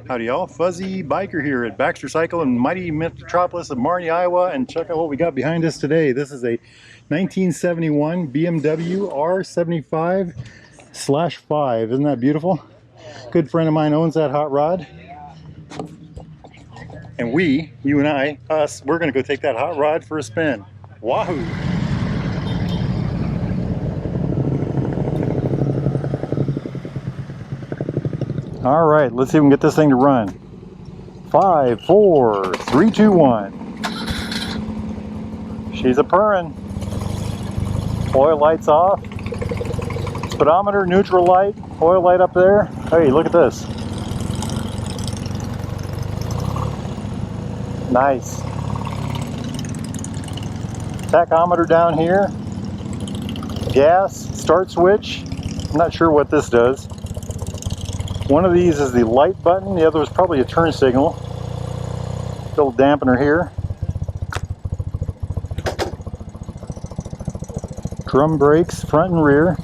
Howdy y'all, Fuzzy Biker here at Baxter Cycle in mighty metropolis of Marnie, Iowa, and check out what we got behind us today. This is a 1971 BMW R75/5. Isn't that beautiful? Good friend of mine owns that hot rod. And we, you and I, us, we're gonna go take that hot rod for a spin. Wahoo! All right, let's see if we can get this thing to run. 5, 4, 3, 2, 1. She's a purring. Oil lights off. Speedometer, neutral light, oil light up there. Hey, look at this. Nice. Tachometer down here. Gas, start switch. I'm not sure what this does. One of these is the light button, the other is probably a turn signal. Little dampener here. Drum brakes, front and rear.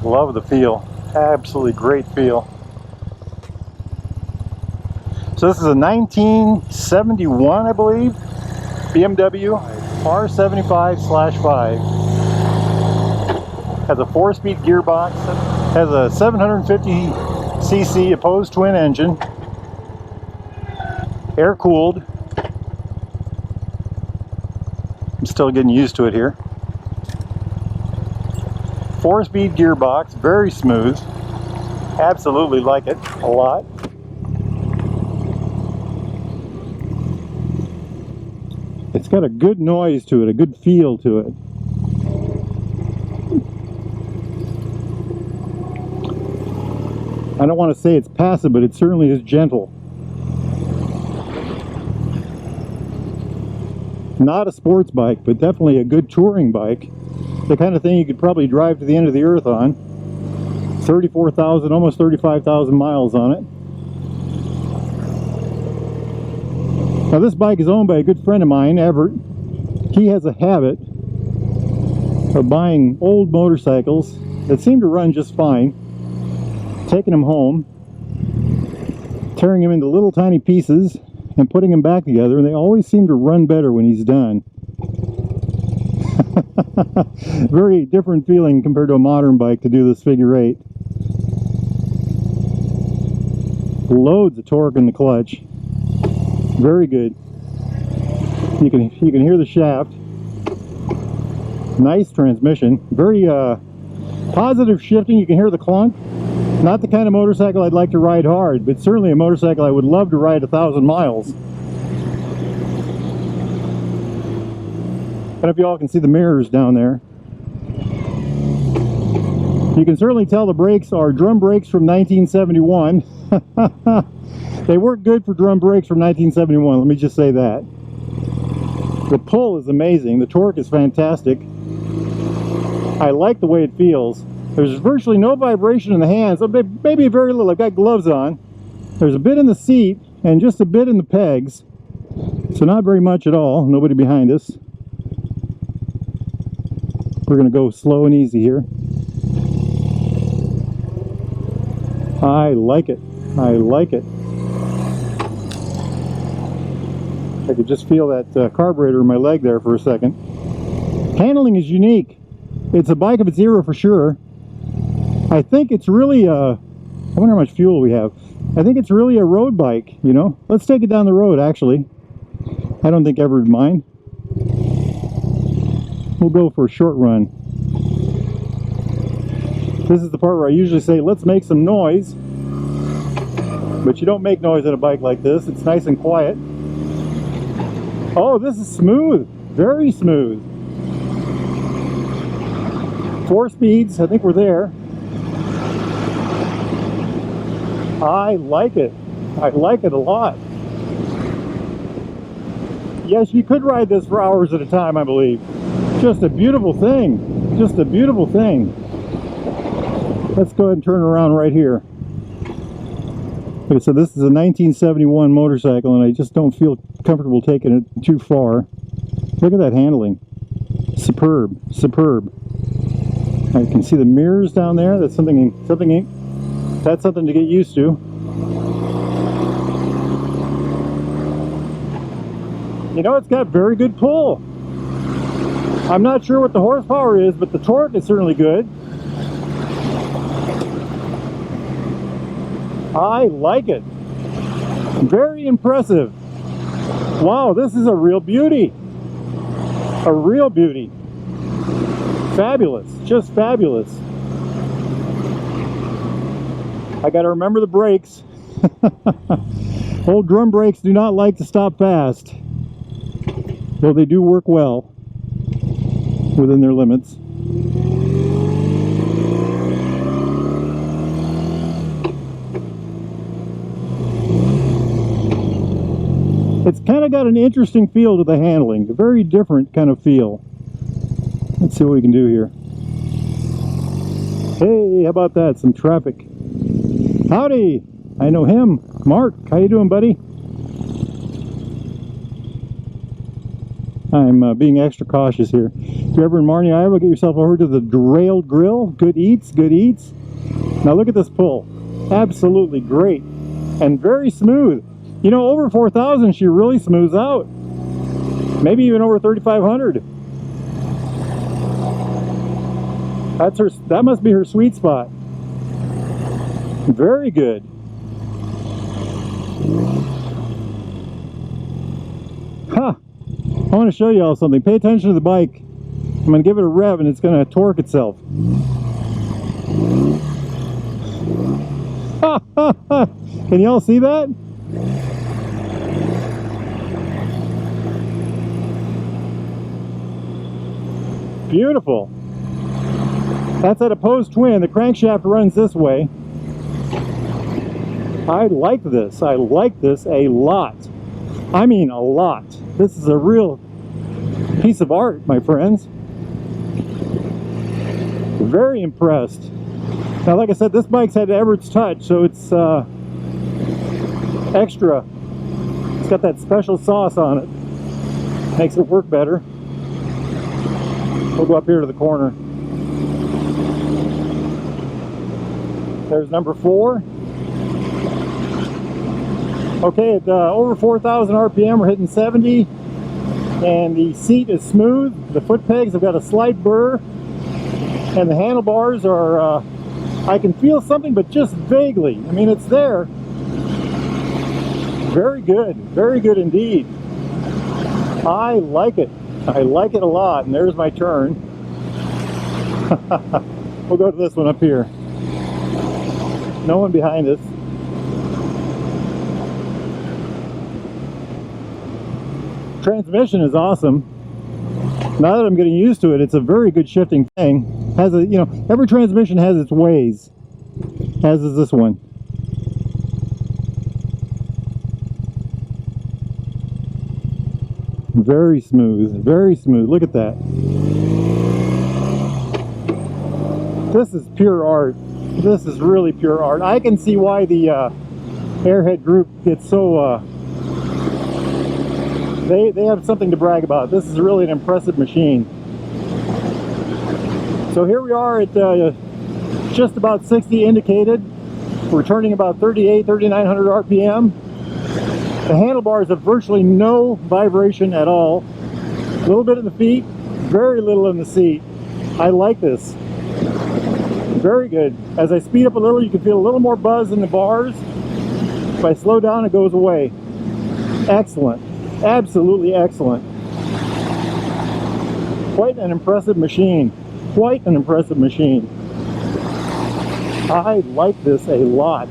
Love the feel. Absolutely great feel. So this is a 1971, I believe, BMW R75/5. Has a 4-speed gearbox, has a 750cc opposed twin engine, air cooled. I'm still getting used to it here. 4-speed gearbox, very smooth. Absolutely like it a lot. It's got a good noise to it, a good feel to it. I don't want to say it's passive, but it certainly is gentle. Not a sports bike, but definitely a good touring bike. The kind of thing you could probably drive to the end of the earth on. 34,000, almost 35,000 miles on it. Now this bike is owned by a good friend of mine, Everett. He has a habit of buying old motorcycles that seem to run just fine, taking them home, tearing them into little tiny pieces, and putting them back together, and they always seem to run better when he's done. Very different feeling compared to a modern bike to do this figure eight. Loads of torque in the clutch. Very good. You can hear the shaft. Nice transmission. Very positive shifting. You can hear the clunk. Not the kind of motorcycle I'd like to ride hard, but certainly a motorcycle I would love to ride 1,000 miles. I don't know if you all can see the mirrors down there. You can certainly tell the brakes are drum brakes from 1971. They work good for drum brakes from 1971, let me just say that. The pull is amazing, the torque is fantastic. I like the way it feels. There's virtually no vibration in the hands, maybe very little. I've got gloves on. There's a bit in the seat and just a bit in the pegs. So not very much at all, nobody behind us. We're going to go slow and easy here. I like it. I like it. I could just feel that carburetor in my leg there for a second. Handling is unique. It's a bike of its era for sure. I think it's really I wonder how much fuel we have. I think it's really a road bike, you know. Let's take it down the road, actually. I don't think Everett would mind. We'll go for a short run. This is the part where I usually say, let's make some noise. But you don't make noise on a bike like this. It's nice and quiet. Oh, this is smooth. Very smooth. 4 speeds. I think we're there. I like it. I like it a lot. Yes, you could ride this for hours at a time, I believe. Just a beautiful thing. Just a beautiful thing. Let's go ahead and turn around right here. Okay, so this is a 1971 motorcycle, and I just don't feel comfortable taking it too far. Look at that handling. Superb, superb. I can see the mirrors down there. That's something to get used to. You know, it's got very good pull. I'm not sure what the horsepower is, but the torque is certainly good. I like it. Very impressive. Wow, this is a real beauty. A real beauty. Fabulous, just fabulous. I gotta remember the brakes. Old drum brakes do not like to stop fast, though they do work well within their limits. It's kind of got an interesting feel to the handling, a very different kind of feel. Let's see what we can do here. Hey, how about that? Some traffic. Howdy! I know him. Mark, how you doing, buddy? I'm being extra cautious here. If you're ever in Marnie, Iowa, get yourself over to the Derailed Grill. Good eats, good eats. Now look at this pull. Absolutely great. And very smooth. You know, over 4,000 she really smooths out. Maybe even over 3,500. That's her. That must be her sweet spot. Very good. Huh. I want to show you all something. Pay attention to the bike. I'm going to give it a rev and it's going to torque itself. Can you all see that? Beautiful. That's at a post twin. The crankshaft runs this way. I like this. I like this a lot. I mean a lot. This is a real piece of art, my friends. Very impressed. Now, like I said, this bike's had Everett's touch, so it's extra. It's got that special sauce on it. Makes it work better. We'll go up here to the corner. There's number 4. Okay, at over 4,000 RPM, we're hitting 70, and the seat is smooth. The foot pegs have got a slight burr, and the handlebars are, I can feel something, but just vaguely. I mean, it's there. Very good indeed. I like it. I like it a lot, and there's my turn. We'll go to this one up here. No one behind us. Transmission is awesome. Now that I'm getting used to it, it's a very good shifting thing. Has a, you know, every transmission has its ways, as is this one. Very smooth, very smooth. Look at that. This is pure art. This is really pure art. I can see why the Airhead group gets so they have something to brag about. This is really an impressive machine. So here we are at just about 60 indicated. We're turning about 3,900 RPM. The handlebars have virtually no vibration at all. A little bit in the feet, very little in the seat. I like this. Very good. As I speed up a little, you can feel a little more buzz in the bars. If I slow down, it goes away. Excellent. Absolutely excellent. Quite an impressive machine. Quite an impressive machine. I like this a lot.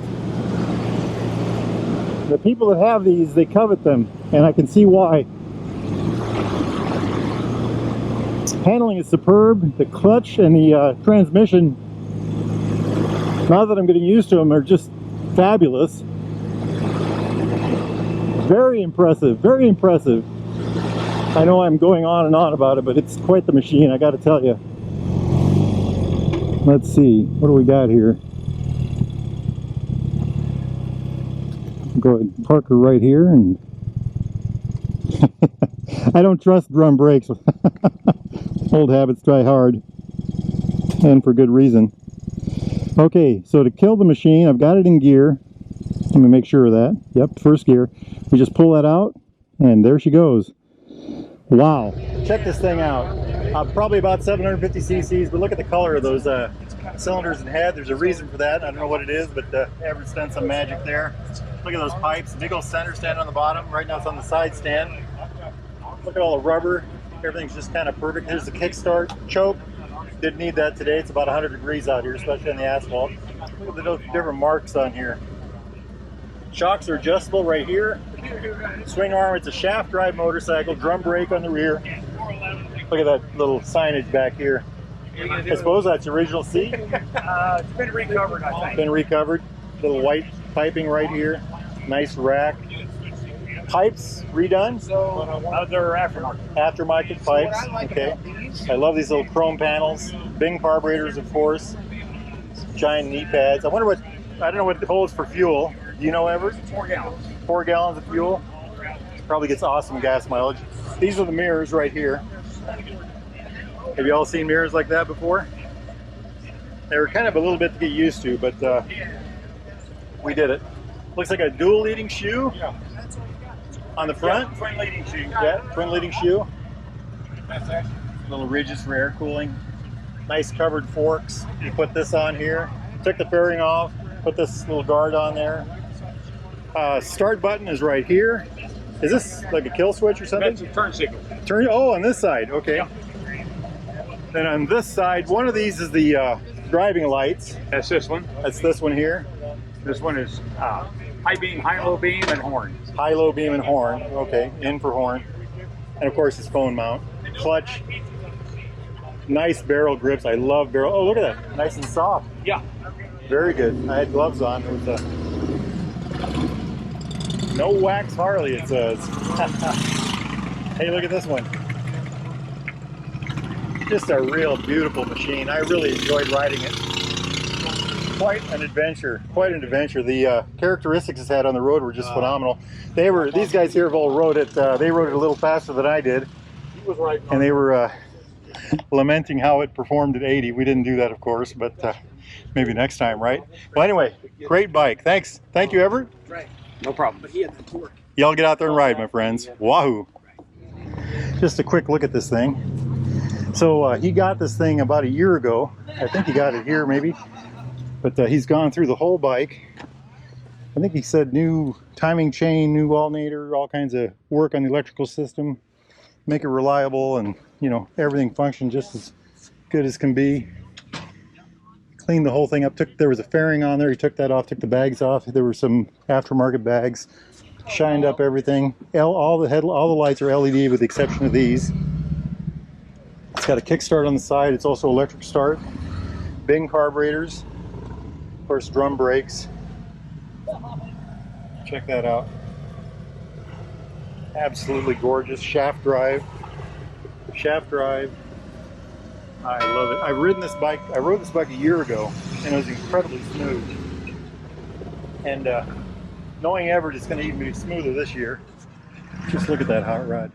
The people that have these, they covet them, and I can see why. Handling is superb. The clutch and the transmission, now that I'm getting used to them, are just fabulous. Very impressive, very impressive. I know I'm going on and on about it, but it's quite the machine, I gotta tell you. Let's see, what do we got here? Go ahead and park her right here, and I don't trust drum brakes. Old habits die hard, and for good reason. Okay, so to kill the machine, I've got it in gear. Let me make sure of that. Yep, first gear. We just pull that out, and there she goes. Wow. Check this thing out. Probably about 750 cc's, but look at the color of those cylinders and head. There's a reason for that. I don't know what it is, but Everett's done some magic there. Look at those pipes. Big old center stand on the bottom. Right now it's on the side stand. Look at all the rubber. Everything's just kind of perfect. Here's the kickstart choke. Didn't need that today. It's about 100 degrees out here, especially on the asphalt. Look at the different marks on here. Shocks are adjustable right here. Swing arm, it's a shaft drive motorcycle, drum brake on the rear. Look at that little signage back here. I suppose that's the original seat. It's been recovered, I think. Been recovered. Little white piping right here. Nice rack. Pipes redone. They're aftermarket. Aftermarket pipes. Okay. I love these little chrome panels. Bing carburetors, of course. Giant knee pads. I wonder what, I don't know what it holds for fuel. Do you know, Everett? 4 gallons. 4 gallons of fuel. Probably gets awesome gas mileage. These are the mirrors right here. Have you all seen mirrors like that before? They were kind of a little bit to get used to, but we did it. Looks like a dual leading shoe on the front. Yeah, twin leading shoe. Yeah, twin leading shoe. Little ridges for air cooling. Nice covered forks. You put this on here. Took the fairing off. Put this little guard on there. Start button is right here. Is this like a kill switch or something? That's a turn signal. Turn. Oh, on this side. Okay. Yeah. Then on this side, one of these is the driving lights. That's this one. That's this one here. This one is high beam, high low beam, and horn. High, low beam, and horn. Okay, in for horn. And of course, it's phone mount. Clutch. Nice barrel grips. I love barrel. Oh, look at that. Nice and soft. Yeah. Very good. I had gloves on. It was no wax Harley, it says. Hey, look at this one. Just a real beautiful machine. I really enjoyed riding it. Quite an adventure. Quite an adventure. The characteristics it's had on the road were just phenomenal. These guys here have all rode it. They rode it a little faster than I did. He was right. And they were lamenting how it performed at 80. We didn't do that, of course, but maybe next time, right? Well, anyway, great bike. Thanks. Thank you, Everett. Right. No problem. But he had the torque. Y'all get out there and ride, my friends. Wahoo. Just a quick look at this thing. So he got this thing about a year ago. I think he got it here, maybe. But he's gone through the whole bike. I think he said new timing chain, new alternator, all kinds of work on the electrical system. Make it reliable and, you know, everything function just as good as can be. Cleaned the whole thing up. There was a fairing on there. He took that off, took the bags off. There were some aftermarket bags. Shined up everything. All the lights are LED with the exception of these. It's got a kickstart on the side. It's also electric start. Bing carburetors. Of course, drum brakes. Check that out. Absolutely gorgeous. Shaft drive. Shaft drive. I love it. I've ridden this bike. I rode this bike a year ago, and it was incredibly smooth. And knowing Everett, it's going to even be smoother this year. Just look at that hot rod.